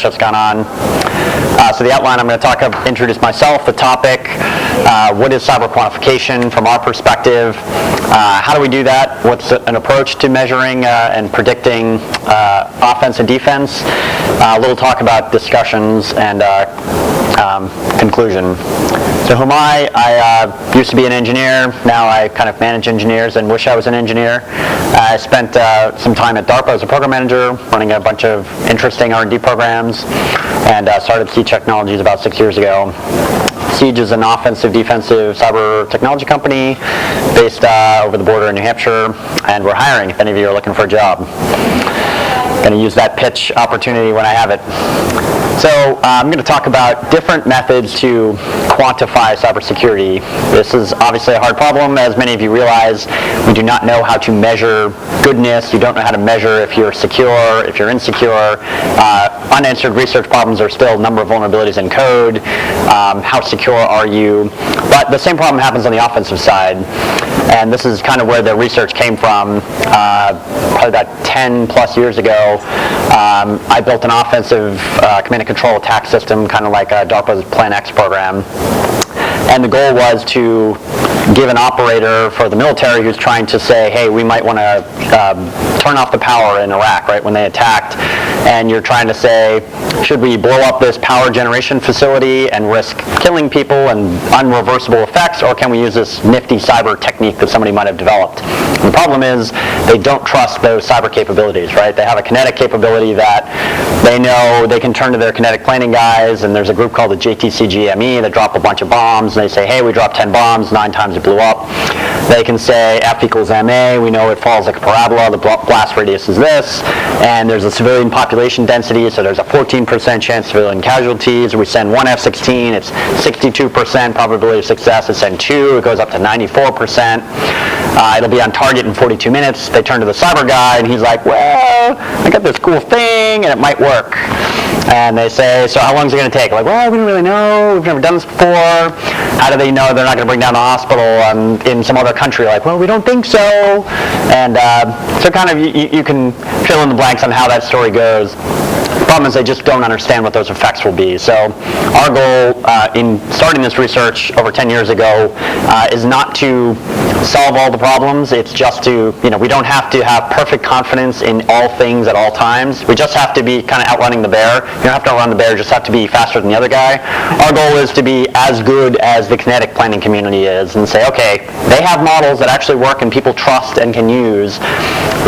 that's gone on. So the outline, I'm going to introduce myself, the topic, what is cyber quantification from our perspective, how do we do that, what's an approach to measuring and predicting offense and defense, a little talk about discussions, and conclusion. So who am I? I used to be an engineer. Now I kind of manage engineers and wish I was an engineer. I spent some time at DARPA as a program manager, running a bunch of interesting R&D programs, and started Siege Technologies about 6 years ago. Siege is an offensive, defensive cyber technology company based over the border in New Hampshire, and we're hiring if any of you are looking for a job. Going to use that pitch opportunity when I have it. So I'm going to talk about different methods to quantify cybersecurity. This is obviously a hard problem. As many of you realize, we do not know how to measure goodness. You don't know how to measure if you're secure, if you're insecure. Unanswered research problems are still a number of vulnerabilities in code. How secure are you? But the same problem happens on the offensive side. And this is kind of where the research came from. Probably about 10 plus years ago, I built an offensive command and control attack system, kind of like DARPA's Plan X program. And the goal was to give an operator for the military who's trying to say, hey, we might want to turn off the power in Iraq, right, when they attacked. And you're trying to say, should we blow up this power generation facility and risk killing people and unreversible effects, or can we use this nifty cyber technique that somebody might have developed? And the problem is they don't trust those cyber capabilities, right? They have a kinetic capability that they know they can turn to their kinetic planning guys, and there's a group called the JTCGME that drop a bunch of bombs, and they say, hey, we dropped 10 bombs, 9 times it blew up. They can say F equals MA, we know it falls like a parabola, the blast radius is this, and there's a civilian population density, so there's a 14% chance of civilian casualties. We send one F-16, it's 62% probability of success. They send two, it goes up to 94%. It'll be on target in 42 minutes. They turn to the cyber guy, and he's like, well, I got this cool thing, and it might work. And they say, so how long is it going to take? Like, well, we don't really know. We've never done this before. How do they know they're not going to bring down the hospital in some other country? Like, well, we don't think so. And so kind of you can fill in the blanks on how that story goes. The problem is they just don't understand what those effects will be. So our goal in starting this research over 10 years ago is not to solve all the problems. It's just to, we don't have to have perfect confidence in all things at all times. We just have to be kind of outrunning the bear. You don't have to outrun the bear, you just have to be faster than the other guy. Our goal is to be as good as the kinetic planning community is and say, okay, they have models that actually work and people trust and can use.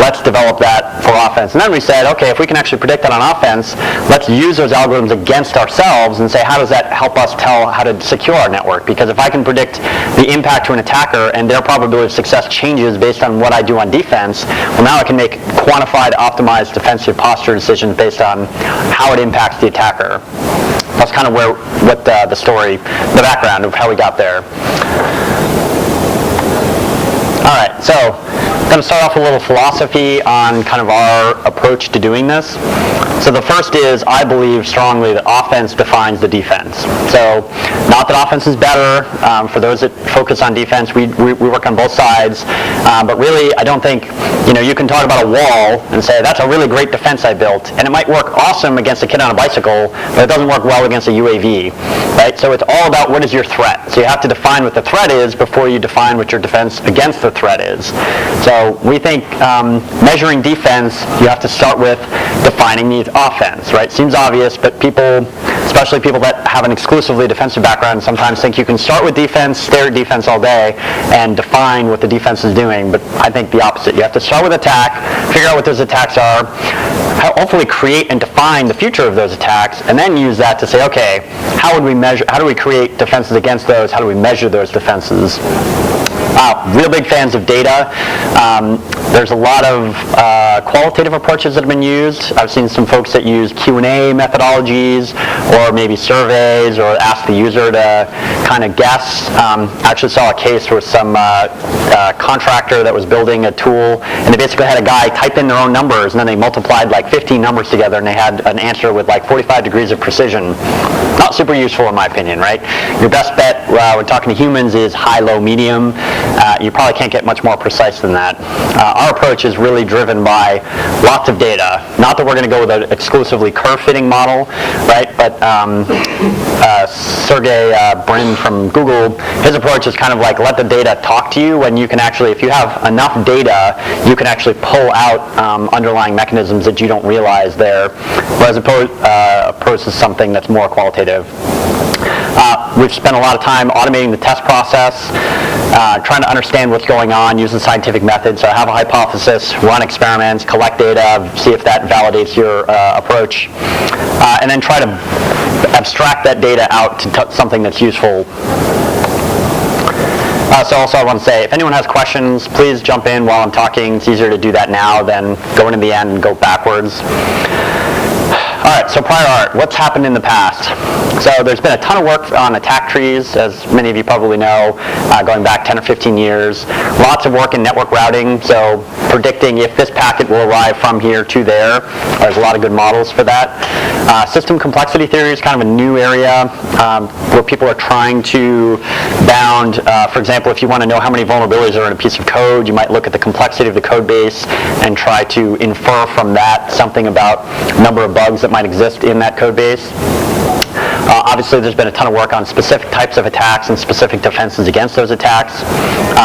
Let's develop that for offense. And then we said, okay, if we can actually predict that on offense, let's use those algorithms against ourselves and say, how does that help us tell how to secure our network? Because if I can predict the impact to an attacker and their probability of success changes based on what I do on defense, well, now I can make quantified, optimized defensive posture decisions based on how it impacts the attacker. That's kind of what the story, the background of how we got there. All right, so I'm going to start off with a little philosophy on kind of our approach to doing this. So the first is, I believe strongly that offense defines the defense. So not that offense is better. For those that focus on defense, we work on both sides. But really, I don't think, you can talk about a wall and say, that's a really great defense I built. And it might work awesome against a kid on a bicycle, but it doesn't work well against a UAV. Right? So it's all about what is your threat. So you have to define what the threat is before you define what your defense against the threat is. So we think measuring defense, you have to start with defining the offense, right? Seems obvious, but people, especially people that have an exclusively defensive background, sometimes think you can start with defense, stare at defense all day, and define what the defense is doing. But I think the opposite. You have to start with attack, figure out what those attacks are, hopefully create and define the future of those attacks, and then use that to say, okay, how do we create defenses against those? How do we measure those defenses? Real big fans of data. There's a lot of qualitative approaches that have been used. I've seen some folks that use Q&A methodologies, or maybe surveys, or ask the user to kind of guess. I actually saw a case with some contractor that was building a tool, and they basically had a guy type in their own numbers, and then they multiplied like 15 numbers together, and they had an answer with like 45 degrees of precision. Not super useful in my opinion, right? Your best bet when talking to humans is high, low, medium. you probably can't get much more precise than that. Our approach is really driven by lots of data. Not that we're going to go with an exclusively curve-fitting model, right? But Sergey Brin from Google, his approach is kind of like let the data talk to you, when you can actually, if you have enough data, you can actually pull out underlying mechanisms that you don't realize there, whereas approach is something that's more qualitative. We've spent a lot of time automating the test process, trying to understand what's going on using scientific methods. So have a hypothesis, run experiments, collect data, see if that validates your approach, and then try to abstract that data out to something that's useful. So also I want to say, if anyone has questions, please jump in while I'm talking. It's easier to do that now than go into the end and go backwards. All right, so prior art, what's happened in the past? So there's been a ton of work on attack trees, as many of you probably know, going back 10 or 15 years. Lots of work in network routing, so predicting if this packet will arrive from here to there. There's a lot of good models for that. System complexity theory is kind of a new area where people are trying to bound, for example, if you want to know how many vulnerabilities are in a piece of code, you might look at the complexity of the code base and try to infer from that something about number of bugs that might exist in that code base. Obviously, there's been a ton of work on specific types of attacks and specific defenses against those attacks.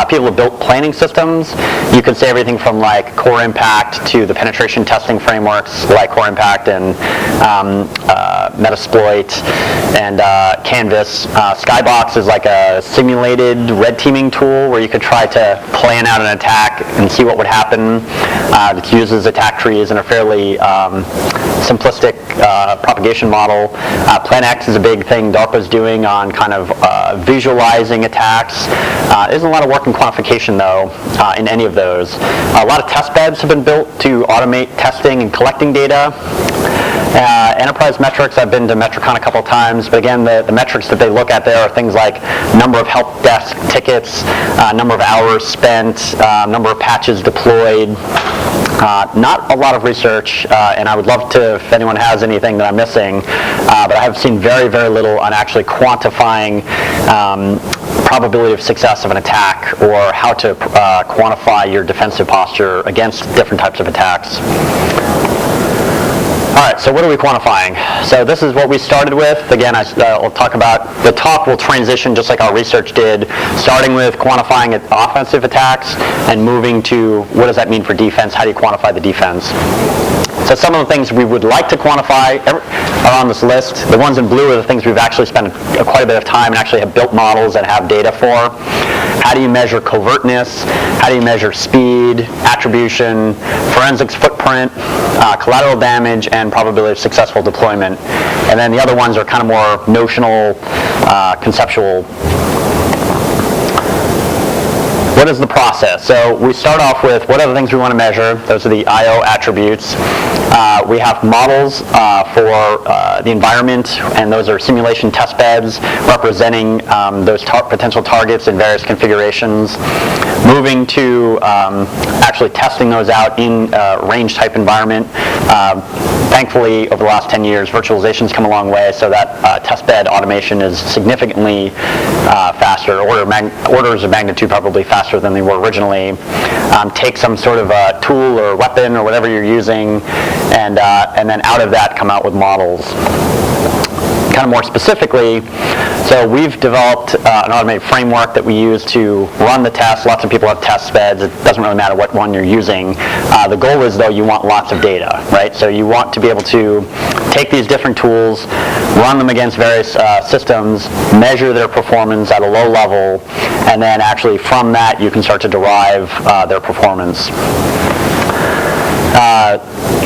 People have built planning systems. You can say everything from like Core Impact to the penetration testing frameworks like Core Impact and Metasploit and Canvas. Skybox is like a simulated red teaming tool where you could try to plan out an attack and see what would happen. It uses attack trees in a fairly simplistic propagation model. Plan X is a big thing DARPA's doing on kind of visualizing attacks. There isn't a lot of work in quantification, though, in any of those. A lot of test beds have been built to automate testing and collecting data. Enterprise metrics, I've been to Metricon a couple times, but again, the metrics that they look at there are things like number of help desk tickets, number of hours spent, number of patches deployed. Not a lot of research, and I would love to, if anyone has anything that I'm missing, but I have seen very, very little on actually quantifying probability of success of an attack or how to quantify your defensive posture against different types of attacks. All right, so what are we quantifying? So this is what we started with. Again, I'll talk about, the talk will transition just like our research did, starting with quantifying offensive attacks and moving to what does that mean for defense? How do you quantify the defense? So some of the things we would like to quantify are on this list. The ones in blue are the things we've actually spent quite a bit of time and actually have built models and have data for. How do you measure covertness? How do you measure speed, attribution, forensics footprint, collateral damage, and probability of successful deployment? And then the other ones are kind of more notional, conceptual. What is the process? So we start off with what are the things we want to measure. Those are the I/O attributes. We have models for the environment, and those are simulation test beds representing those potential targets in various configurations. Moving to actually testing those out in a range type environment. Thankfully, over the last 10 years, virtualization's come a long way, so that test bed automation is significantly faster, orders of magnitude probably faster than they were originally. Take some sort of a tool or weapon or whatever you're using, and then out of that come out with models. Kind of more specifically, so we've developed an automated framework that we use to run the tests. Lots of people have test beds. It doesn't really matter what one you're using. The goal is, though, you want lots of data, right? So you want to be able to take these different tools, run them against various systems, measure their performance at a low level, and then actually from that you can start to derive their performance.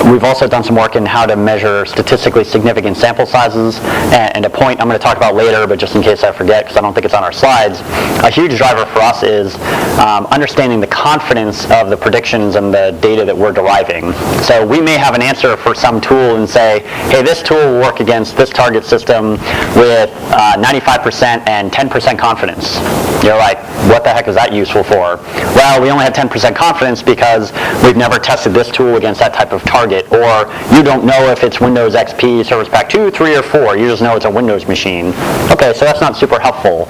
We've also done some work in how to measure statistically significant sample sizes, and a point I'm going to talk about later, but just in case I forget, because I don't think it's on our slides, a huge driver for us is understanding the confidence of the predictions and the data that we're deriving. So we may have an answer for some tool and say, hey, this tool will work against this target system with 95% and 10% confidence. You're like, what the heck is that useful for? Well, we only have 10% confidence because we've never tested this tool against that type of target target, or you don't know if it's Windows XP Service Pack 2, 3, or 4. You just know it's a Windows machine. Okay, so that's not super helpful.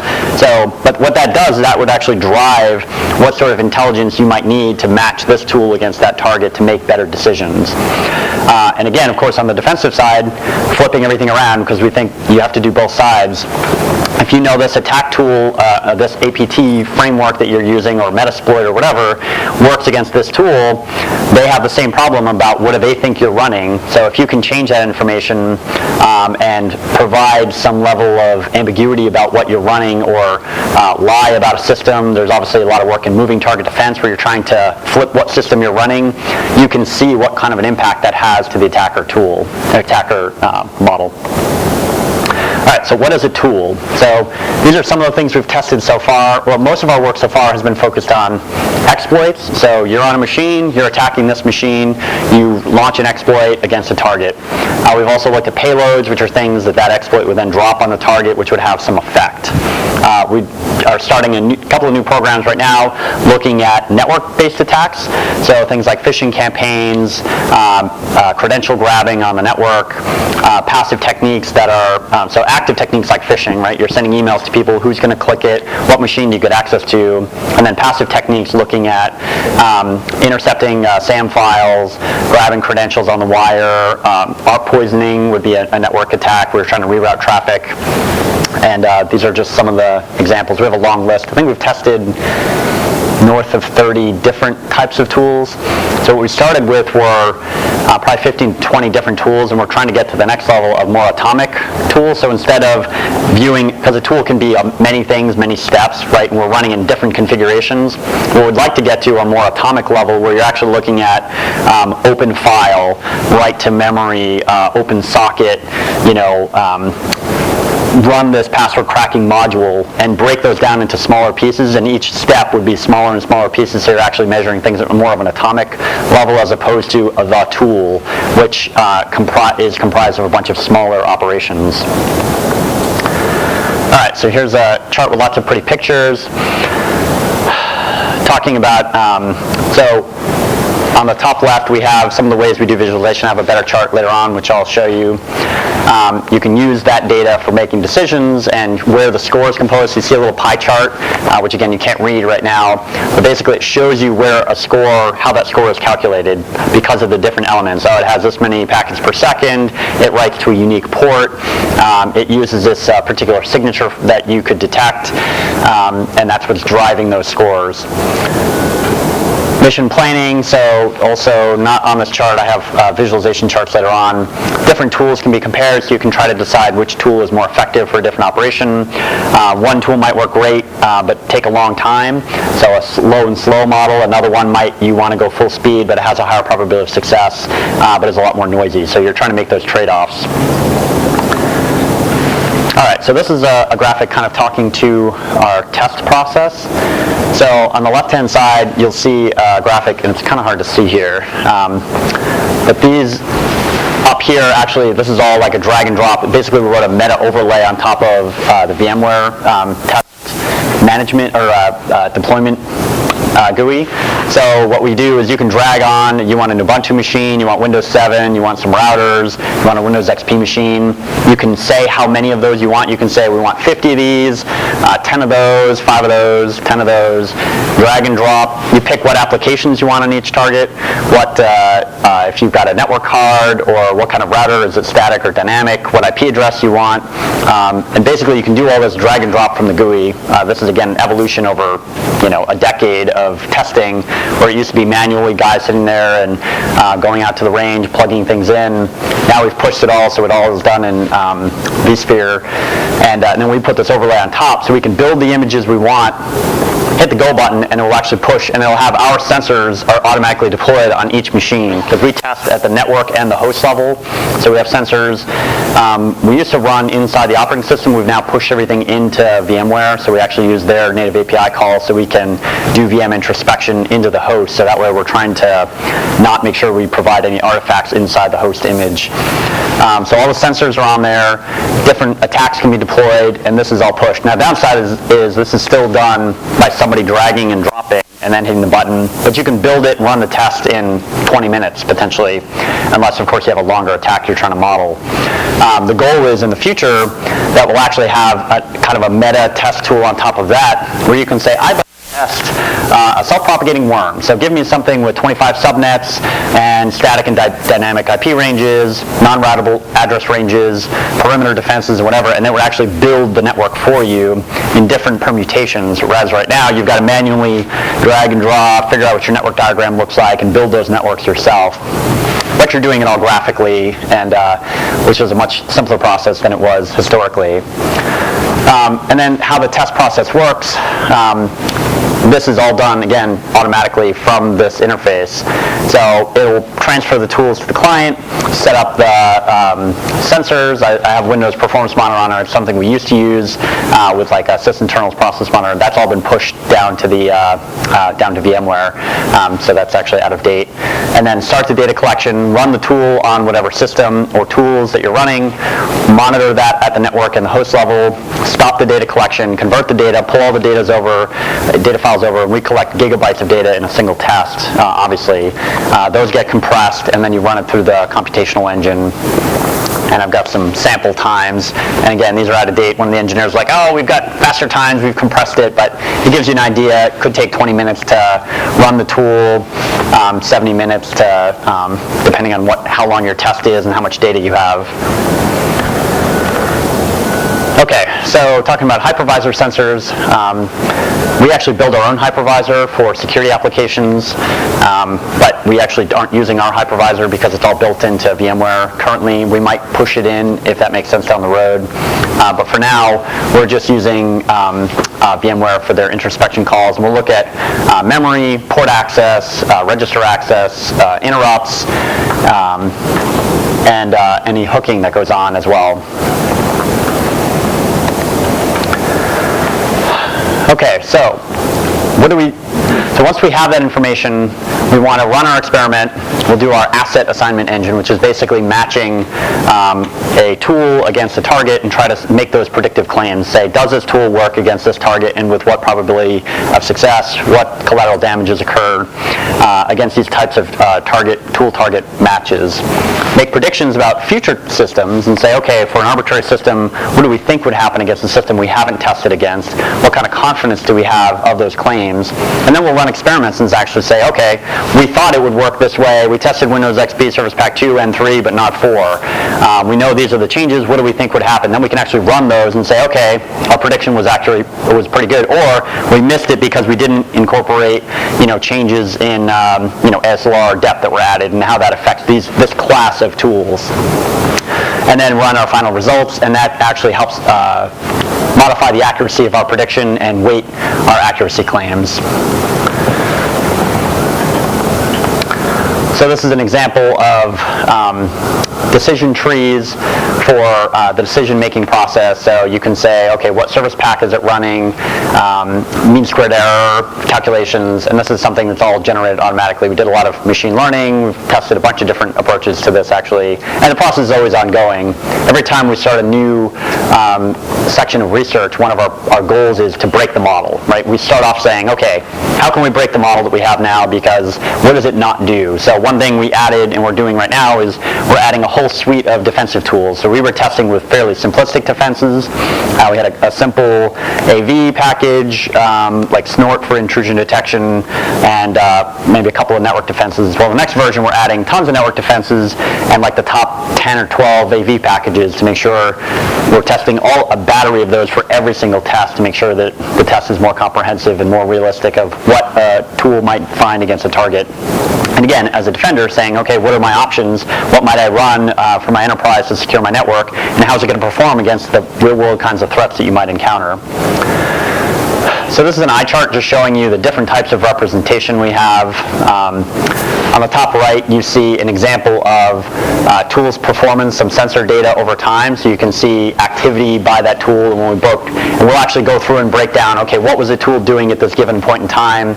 But what that does is that would actually drive what sort of intelligence you might need to match this tool against that target to make better decisions. And again, of course, on the defensive side, flipping everything around, because we think you have to do both sides. If you know this attack tool, this APT framework that you're using, or Metasploit or whatever, works against this tool, they have the same problem about what do they think you're running. So if you can change that information and provide some level of ambiguity about what you're running, or lie about a system, there's obviously a lot of work in moving target defense where you're trying to flip what system you're running, you can see what kind of an impact that has to the attacker tool, attacker model. All right, so what is a tool? So these are some of the things we've tested so far. Well, most of our work so far has been focused on exploits. So you're on a machine, you're attacking this machine, you launch an exploit against a target. We've also looked at payloads, which are things that exploit would then drop on the target, which would have some effect. We are starting a couple of new programs right now looking at network-based attacks. So things like phishing campaigns, credential grabbing on the network, passive techniques that are, so active techniques like phishing, right? You're sending emails to people, who's going to click it, what machine do you get access to, and then passive techniques looking at intercepting SAM files, grabbing credentials on the wire. ARP poisoning would be a network attack where you're trying to reroute traffic. And these are just some of the examples. We have a long list. I think we've tested north of 30 different types of tools. So what we started with were probably 15 to 20 different tools, and we're trying to get to the next level of more atomic tools. So instead of viewing, because a tool can be many things, many steps, right, and we're running in different configurations, what we'd like to get to a more atomic level where you're actually looking at open file, write to memory, open socket, run this password cracking module and break those down into smaller pieces, and each step would be smaller and smaller pieces, so you're actually measuring things at more of an atomic level as opposed to the tool, which is comprised of a bunch of smaller operations. All right, so here's a chart with lots of pretty pictures talking about, so on the top left, we have some of the ways we do visualization. I have a better chart later on, which I'll show you. You can use that data for making decisions and where the score is composed. So you see a little pie chart, which again you can't read right now, but basically it shows you where a score, how that score is calculated because of the different elements. So it has this many packets per second. It writes to a unique port. It uses this particular signature that you could detect, and that's what's driving those scores. Mission planning, so also not on this chart, I have visualization charts later on. Different tools can be compared, so you can try to decide which tool is more effective for a different operation. One tool might work great, but take a long time, so a low and slow model. Another one you want to go full speed, but it has a higher probability of success, but is a lot more noisy, so you're trying to make those trade-offs. All right, so this is a graphic kind of talking to our test process. So on the left-hand side, you'll see a graphic, and it's kind of hard to see here. But these up here, actually, this is all like a drag and drop. Basically, we wrote a meta overlay on top of the VMware test management or deployment GUI. So what we do is you can drag on, you want an Ubuntu machine, you want Windows 7, you want some routers, you want a Windows XP machine. You can say how many of those you want. You can say we want 50 of these, 10 of those, 5 of those, 10 of those. Drag and drop. You pick what applications you want on each target, what if you've got a network card, or what kind of router, is it static or dynamic, what IP address you want. And basically you can do all this drag and drop from the GUI. This is again evolution over a decade of testing, where it used to be manually guys sitting there and going out to the range, plugging things in. Now we've pushed it all, so it all is done in vSphere, and then we put this overlay on top, so we can build the images we want, hit the go button, and it will actually push, and it will have our sensors are automatically deployed on each machine, because we test at the network and the host level, so we have sensors. We used to run inside the operating system. We've now pushed everything into VMware, so we actually use their native API call, so we can do VM introspection into the host, so that way we're trying to not make sure we provide any artifacts inside the host image. So all the sensors are on there, different attacks can be deployed, and this is all pushed. Now, downside is this is still done by somebody dragging and dropping, and then hitting the button. But you can build it and run the test in 20 minutes, potentially, unless, of course, you have a longer attack you're trying to model. The goal is in the future that we'll actually have a kind of a meta test tool on top of that, where you can say, I'd like to test a self-propagating worm. So give me something with 25 subnets and static and dynamic IP ranges, non-routable address ranges, perimeter defenses, and whatever, and then we'll actually build the network for you in different permutations, whereas right now you've got to manually drag and drop, figure out what your network diagram looks like, and build those networks yourself. But you're doing it all graphically, and which is a much simpler process than it was historically. And then how the test process works. This is all done, again, automatically from this interface. So it will transfer the tools to the client, set up the sensors. I have Windows Performance Monitor on it, something we used to use with like a sysinternals process monitor. That's all been pushed down to the down to VMware, so that's actually out of date. And then start the data collection, run the tool on whatever system or tools that you're running, monitor that at the network and the host level, stop the data collection, convert the data, pull all the data files over, and recollect gigabytes of data in a single test, obviously. Those get compressed, and then you run it through the computational engine. And I've got some sample times. And again, these are out of date. One of the engineers was like, oh, we've got faster times, we've compressed it, but it gives you an idea. It could take 20 minutes to run the tool, 70 minutes to, depending on how long your test is and how much data you have. Okay, so talking about hypervisor sensors, we actually build our own hypervisor for security applications, but we actually aren't using our hypervisor because it's all built into VMware currently. We might push it in if that makes sense down the road, but for now, we're just using VMware for their introspection calls, and we'll look at memory, port access, register access, interrupts, and any hooking that goes on as well. Okay, so once we have that information, we want to run our experiment. We'll do our asset assignment engine, which is basically matching a tool against a target and try to make those predictive claims. Say, does this tool work against this target, and with what probability of success? What collateral damages occur against these types of tool target matches? Make predictions about future systems and say, okay, for an arbitrary system, what do we think would happen against a system we haven't tested against? What kind of confidence do we have of those claims? And then we'll run experiments and actually say, okay, we thought it would work this way. We tested Windows XP Service Pack 2 and 3, but not 4. We know these are the changes. What do we think would happen? Then we can actually run those and say, okay, our prediction was pretty good, or we missed it because we didn't incorporate, changes in, ASLR depth that were added and how that affects this class of tools. And then run our final results, and that actually helps modify the accuracy of our prediction and weight our accuracy claims. So this is an example of decision trees for the decision-making process. So you can say, okay, what service pack is it running, mean squared error calculations, and this is something that's all generated automatically. We did a lot of machine learning. We've tested a bunch of different approaches to this, actually, and the process is always ongoing. Every time we start a new section of research, one of our goals is to break the model, right? We start off saying, okay, how can we break the model that we have now, because what does it not do? So one thing we added and we're doing right now is we're adding a whole suite of defensive tools. So we were testing with fairly simplistic defenses. We had a simple AV package, like snort for intrusion detection, and maybe a couple of network defenses. Well, the next version, we're adding tons of network defenses and like the top 10 or 12 AV packages to make sure we're testing a battery of those for every single test to make sure that the test is more comprehensive and more realistic of what a tool might find against a target. And again, as a defender, saying, okay, what are my options? What might I run for my enterprise to secure my network? And how is it going to perform against the real-world kinds of threats that you might encounter? So this is an eye chart just showing you the different types of representation we have. On the top right, you see an example of tool's performance, some sensor data over time, so you can see activity by that tool. And when we booked, and we'll actually go through and break down, okay, what was the tool doing at this given point in time?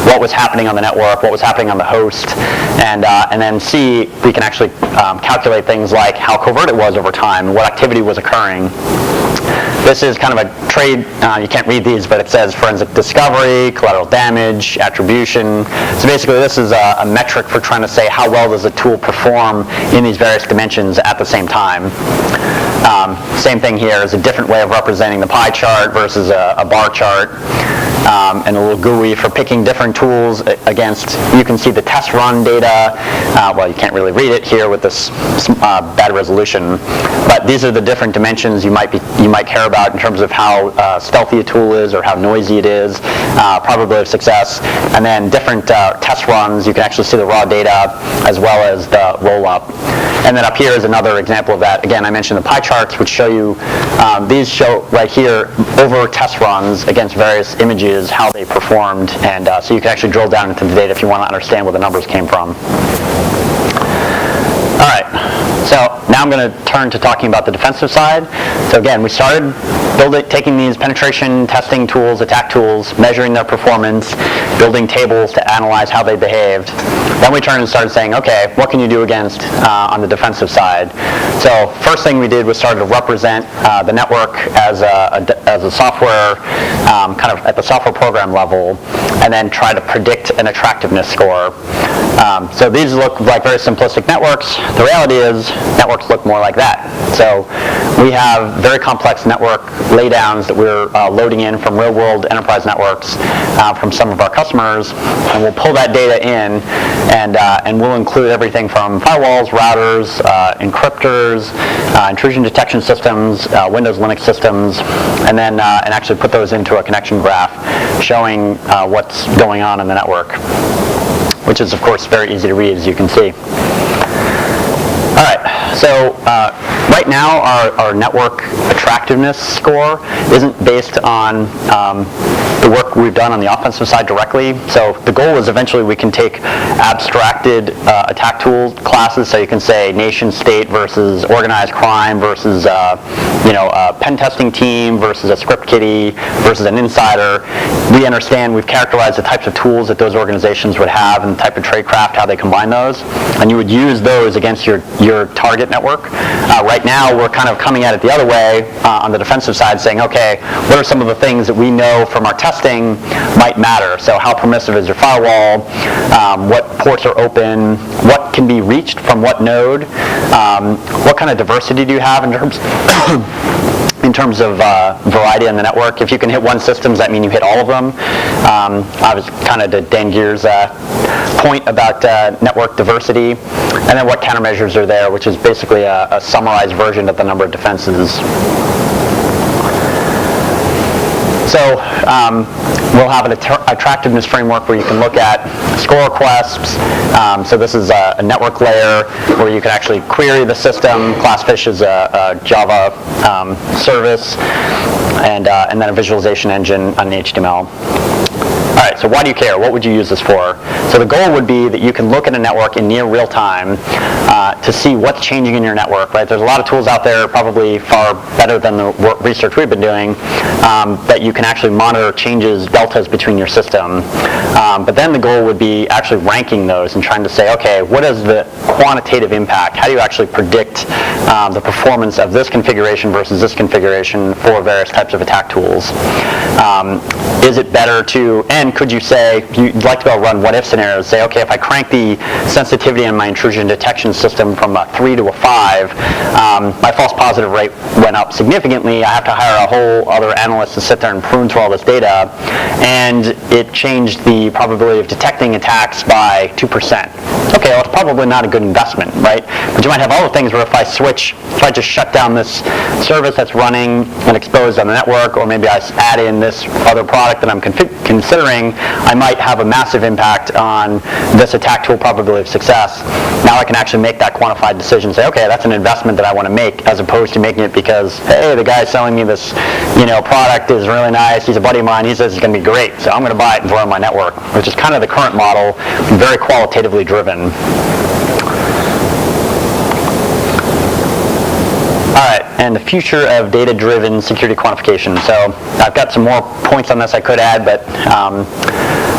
What was happening on the network? What was happening on the host? And then see, we can actually calculate things like how covert it was over time, what activity was occurring. this is kind of a trade, you can't read these, but it says forensic discovery, collateral damage, attribution. So basically this is a metric for trying to say how well does a tool perform in these various dimensions at the same time. Same thing here is a different way of representing the pie chart versus a bar chart. And a little GUI for picking different tools against, you can see the test run data. Well, you can't really read it here with this bad resolution, but these are the different dimensions you might care about in terms of how stealthy a tool is or how noisy it is, probability of success, and then different test runs. You can actually see the raw data as well as the roll-up. And then up here is another example of that. Again, I mentioned the pie charts, which show you, these show right here over test runs against various images how they performed, and so you can actually drill down into the data if you want to understand where the numbers came from. All right, so now I'm going to turn to talking about the defensive side. So again, we started taking these penetration testing tools, attack tools, measuring their performance, building tables to analyze how they behaved. Then we turned and started saying, okay, what can you do against on the defensive side? So first thing we did was started to represent the network as a software, kind of at the software program level, and then try to predict an attractiveness score. So these look like very simplistic networks. The reality is networks look more like that. So we have very complex network laydowns that we're loading in from real-world enterprise networks from some of our customers, and we'll pull that data in, and we'll include everything from firewalls, routers, encryptors, intrusion detection systems, Windows, Linux systems, and then and actually put those into a connection graph showing what's going on in the network, which is of course very easy to read, as you can see. All right, so right now our network attractiveness score isn't based on the work we've done on the offensive side directly. So the goal is eventually we can take abstracted attack tool classes, so you can say nation state versus organized crime versus a pen testing team versus a script kiddie versus an insider. We understand, we've characterized the types of tools that those organizations would have and the type of tradecraft, how they combine those, and you would use those against your target network. Right now we're kind of coming at it the other way on the defensive side, saying, okay, what are some of the things that we know from our testing might matter? So how permissive is your firewall? What ports are open? What can be reached from what node? What kind of diversity do you have in terms of variety on the network? If you can hit one system, does that mean you hit all of them? I was kind of to Dan Gear's point about network diversity. And then what countermeasures are there, which is basically a summarized version of the number of defenses. So we'll have an attractiveness framework where you can look at score requests. So this is a network layer where you can actually query the system. Classfish is a Java service, and then a visualization engine on the HTML. All right, so why do you care? What would you use this for? So the goal would be that you can look at a network in near real time to see what's changing in your network, right? There's a lot of tools out there, probably far better than the research we've been doing, that you can actually monitor changes, deltas between your system. But then the goal would be actually ranking those and trying to say, okay, what is the quantitative impact? How do you actually predict the performance of this configuration versus this configuration for various types of attack tools? Is it better to, and could you say, you'd like to be able to run what-if scenarios, say, okay, if I crank the sensitivity in my intrusion detection system from a 3 to a 5, my false positive rate went up significantly. I have to hire a whole other analyst to sit there and prune through all this data, and it changed the probability of detecting attacks by 2%. Okay, well, it's probably not a good investment, right? But you might have other things where if I just shut down this service that's running and exposed on the network, or maybe I add in this other product that I'm considering, I might have a massive impact on this attack tool probability of success. Now I can actually make that quantified decision and say, okay, that's an investment that I want to make, as opposed to making it because, hey, the guy selling me this product is really nice, he's a buddy of mine, he says it's going to be great, so I'm going to buy it and throw it on my network, which is kind of the current model, very qualitatively driven. All right, and the future of data-driven security quantification. So I've got some more points on this I could add, but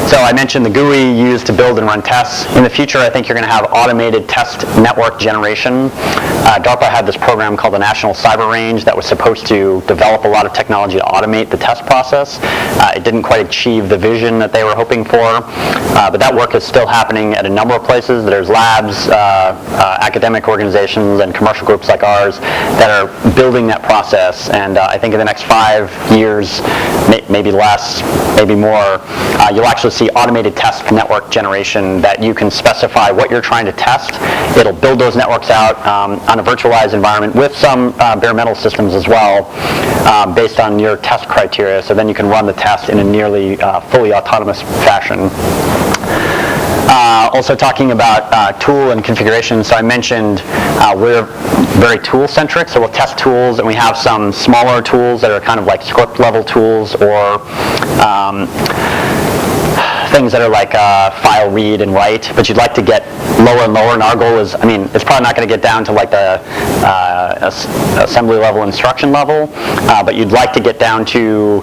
So I mentioned the GUI used to build and run tests. In the future, I think you're going to have automated test network generation. DARPA had this program called the National Cyber Range that was supposed to develop a lot of technology to automate the test process. It didn't quite achieve the vision that they were hoping for, but that work is still happening at a number of places. There's labs, academic organizations, and commercial groups like ours that are building that process, and I think in the next 5 years, maybe less, maybe more, you'll actually see automated test network generation that you can specify what you're trying to test. It'll build those networks out on a virtualized environment with some bare metal systems as well, based on your test criteria, so then you can run the test in a nearly fully autonomous fashion. Also talking about tool and configuration, so I mentioned we're very tool-centric, so we'll test tools, and we have some smaller tools that are kind of like script-level tools, or things that are like file read and write, but you'd like to get lower and lower, and our goal is, I mean, it's probably not going to get down to like the assembly level, instruction level, but you'd like to get down to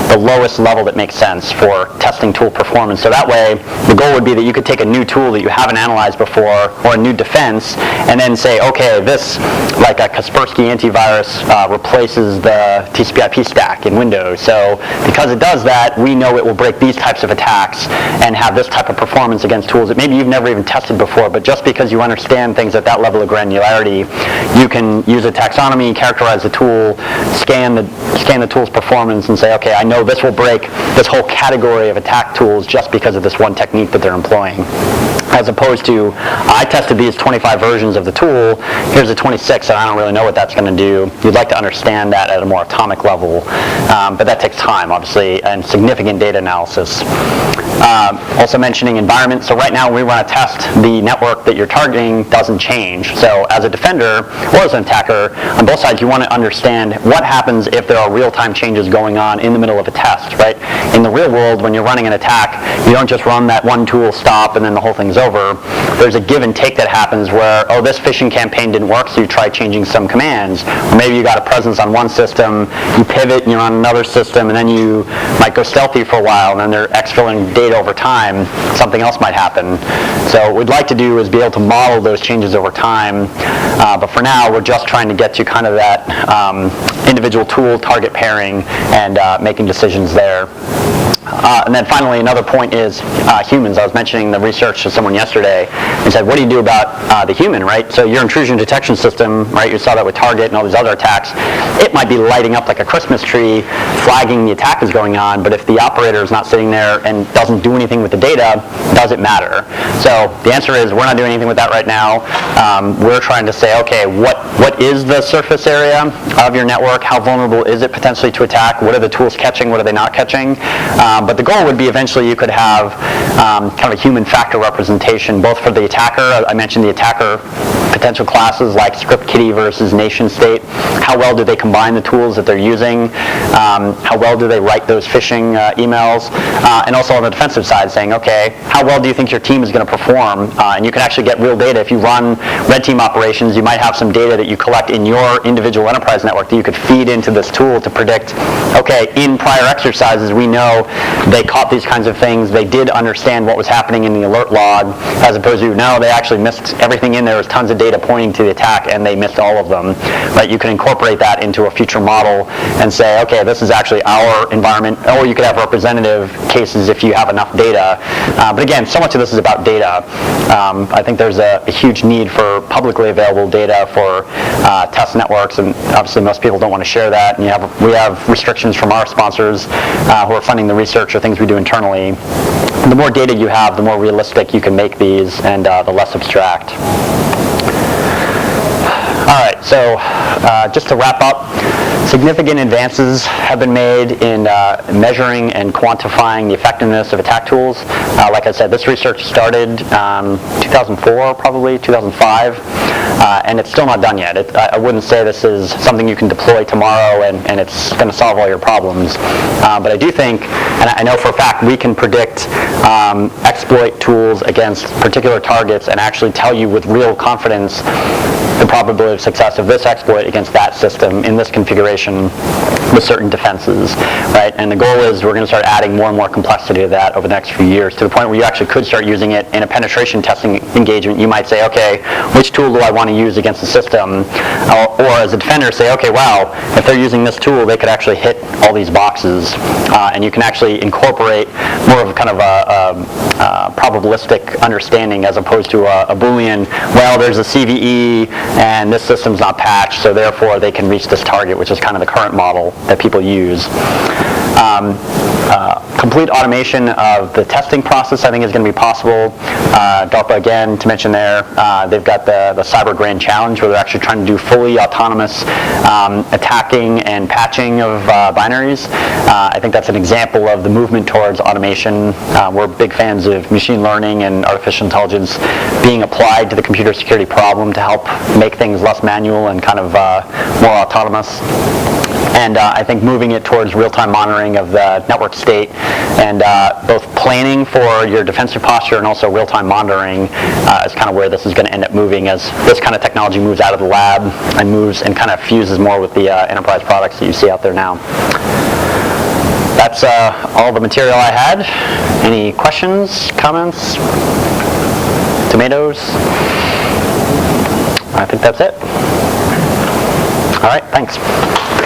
the lowest level that makes sense for testing tool performance. So that way, the goal would be that you could take a new tool that you haven't analyzed before, or a new defense, and then say, okay, this, like a Kaspersky antivirus, replaces the TCP/IP stack in Windows. So because it does that, we know it will break these types of attacks and have this type of performance against tools that maybe you've never even tested before, but just because you understand things at that level of granularity, you can use a taxonomy, characterize the tool, scan the tool's performance, and say, okay, I know this will break this whole category of attack tools just because of this one technique that they're employing. As opposed to, I tested these 25 versions of the tool, here's a 26, and I don't really know what that's going to do. You'd like to understand that at a more atomic level, but that takes time, obviously, and significant data analysis. Also mentioning environment, so right now when we run a test, the network that you're targeting doesn't change. So as a defender, or as an attacker, on both sides you want to understand what happens if there are real-time changes going on in the middle of a test, right? In the real world, when you're running an attack, you don't just run that one tool, stop, and then the whole thing's over. There's a give and take that happens where, oh, this phishing campaign didn't work, so you try changing some commands. Or maybe you got a presence on one system, you pivot and you're on another system, and then you might go stealthy for a while, and then they're exfilling data over time, something else might happen. So what we'd like to do is be able to model those changes over time, but for now we're just trying to get to kind of that individual tool target pairing and making decisions there. And then finally, another point is humans. I was mentioning the research to someone yesterday and said, what do you do about the human, right? So your intrusion detection system, right, you saw that with Target and all these other attacks, it might be lighting up like a Christmas tree, flagging the attack is going on, but if the operator is not sitting there and doesn't do anything with the data, does it matter? So the answer is we're not doing anything with that right now. We're trying to say, okay, what is the surface area of your network? How vulnerable is it potentially to attack? What are the tools catching? What are they not catching? But the goal would be eventually you could have kind of a human factor representation, both for the attacker. I mentioned the attacker potential classes like script kiddie versus nation state. How well do they combine the tools that they're using? How well do they write those phishing emails? And also on the defensive side, saying, okay, how well do you think your team is going to perform? And you can actually get real data. If you run red team operations, you might have some data that you collect in your individual enterprise network that you could feed into this tool to predict, okay, in prior exercises, we know they caught these kinds of things. They did understand what was happening in the alert log, as opposed to, no, they actually missed everything in there. Was tons of data pointing to the attack, and they missed all of them. Right? You can incorporate that into a future model and say, okay, this is actually our environment, or you could have representative cases if you have enough data. But again, so much of this is about data. I think there's a huge need for publicly available data for test networks, and obviously most people don't want to share that. And we have restrictions from our sponsors who are funding the research or things we do internally. The more data you have, the more realistic you can make these, and the less abstract. All right, so just to wrap up, significant advances have been made in measuring and quantifying the effectiveness of attack tools. Like I said, this research started 2004, probably 2005. and it's still not done yet. I wouldn't say this is something you can deploy tomorrow and it's going to solve all your problems. But I do think, and I know for a fact, we can predict exploit tools against particular targets and actually tell you with real confidence the probability of success of this exploit against that system in this configuration with certain defenses, right? And the goal is we're going to start adding more and more complexity to that over the next few years, to the point where you actually could start using it in a penetration testing engagement. You might say, okay, which tool do I want to use against the system? Or as a defender, say, okay, wow, if they're using this tool, they could actually hit all these boxes. And you can actually incorporate more of a kind of a probabilistic understanding as opposed to a Boolean, well, there's a CVE and this system's not patched, so therefore they can reach this target, which is kind of the current model that people use. Complete automation of the testing process, I think, is going to be possible. DARPA, again, to mention there, they've got the Cyber Grand Challenge, where they're actually trying to do fully autonomous attacking and patching of binaries. I think that's an example of the movement towards automation. We're big fans of machine learning and artificial intelligence being applied to the computer security problem to help make things less manual and kind of more autonomous. And I think moving it towards real-time monitoring of the network state and both planning for your defensive posture and also real-time monitoring is kind of where this is going to end up moving as this kind of technology moves out of the lab and moves and kind of fuses more with the enterprise products that you see out there now. That's all the material I had. Any questions, comments, tomatoes? I think that's it. All right, thanks.